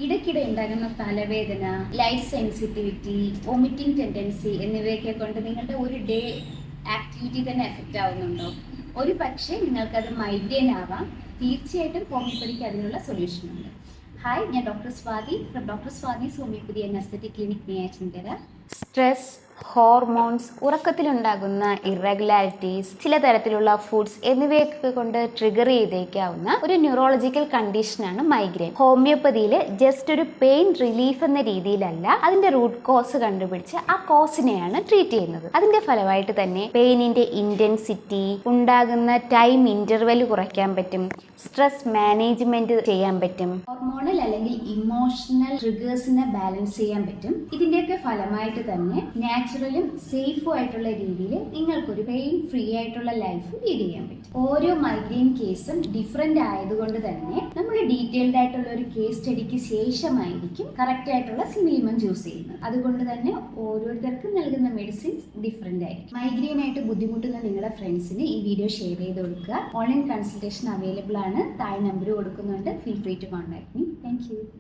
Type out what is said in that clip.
ഇടയ്ക്കിടെ ഉണ്ടാകുന്ന തലവേദന, ലൈറ്റ് സെൻസിറ്റിവിറ്റി, വോമിറ്റിംഗ് ടെൻഡൻസി എന്നിവയൊക്കെ കൊണ്ട് നിങ്ങളുടെ ഒരു ഡേ ആക്ടിവിറ്റി തന്നെ എഫക്റ്റ് ആവുന്നുണ്ടോ? ഒരു പക്ഷേ നിങ്ങൾക്കത് മൈഗ്രെയിൻ ആവാം. തീർച്ചയായിട്ടും ഹോമിയോപ്പതിക്ക് അതിനുള്ള സൊല്യൂഷൻ ഉണ്ട്. ഹായ്, ഞാൻ doctor Swathi from doctor Swathi's homoeopathy and aesthetic clinic Neyyattinkara. Stress, hormones, ഉറക്കത്തിലുണ്ടാകുന്ന ഇറഗുലാരിറ്റീസ്, ചില തരത്തിലുള്ള ഫുഡ്സ് എന്നിവയൊക്കെ കൊണ്ട് ട്രിഗർ ചെയ്തേക്കാവുന്ന ഒരു ന്യൂറോളജിക്കൽ കണ്ടീഷനാണ് മൈഗ്രെയിൻ. ഹോമിയോപ്പതിയിൽ ജസ്റ്റ് ഒരു പെയിൻ റിലീഫ് എന്ന രീതിയിലല്ല, അതിന്റെ റൂട്ട് കോസ് കണ്ടുപിടിച്ച് ആ കോസിനെയാണ് ട്രീറ്റ് ചെയ്യുന്നത്. അതിന്റെ ഫലമായിട്ട് തന്നെ പെയിനിന്റെ ഇന്റൻസിറ്റി, ഉണ്ടാകുന്ന ടൈം ഇന്റർവെൽ കുറയ്ക്കാൻ പറ്റും, സ്ട്രെസ് മാനേജ്മെന്റ് ചെയ്യാൻ പറ്റും, ഹോർമോണൽ അല്ലെങ്കിൽ ഇമോഷണൽ ട്രിഗേഴ്സിനെ ബാലൻസ് ചെയ്യാൻ പറ്റും. ഇതിന്റെയൊക്കെ ഫലമായിട്ട് തന്നെ നാച്ചുറലും സേഫും ആയിട്ടുള്ള രീതിയിൽ നിങ്ങൾക്കൊരു പെയിൻ ഫ്രീ ആയിട്ടുള്ള ലൈഫ് ലീഡ് ചെയ്യാൻ പറ്റും. ഓരോ മൈഗ്രെയിൻ കേസും ഡിഫറെന്റ് ആയതുകൊണ്ട് തന്നെ നമ്മൾ ഡീറ്റെയിൽഡ് ആയിട്ടുള്ള ഒരു കേസ് സ്റ്റഡിക്ക് ശേഷമായിരിക്കും കറക്റ്റ് ആയിട്ടുള്ള സിമിലിമം ചൂസ് ചെയ്യുന്നത്. അതുകൊണ്ട് തന്നെ ഓരോരുത്തർക്കും നൽകുന്ന മെഡിസിൻസ് ഡിഫറെന്റ് ആയിരിക്കും. മൈഗ്രെയിൻ ആയിട്ട് ബുദ്ധിമുട്ടുന്ന നിങ്ങളുടെ ഫ്രണ്ട്സിന് ഈ വീഡിയോ ഷെയർ ചെയ്ത് കൊടുക്കുക. ഓൺലൈൻ കൺസൾട്ടേഷൻ അവൈലബിൾ ആണ്. താഴെ നമ്പർ കൊടുക്കുന്നുണ്ട്. Feel free to contact me. Thank U.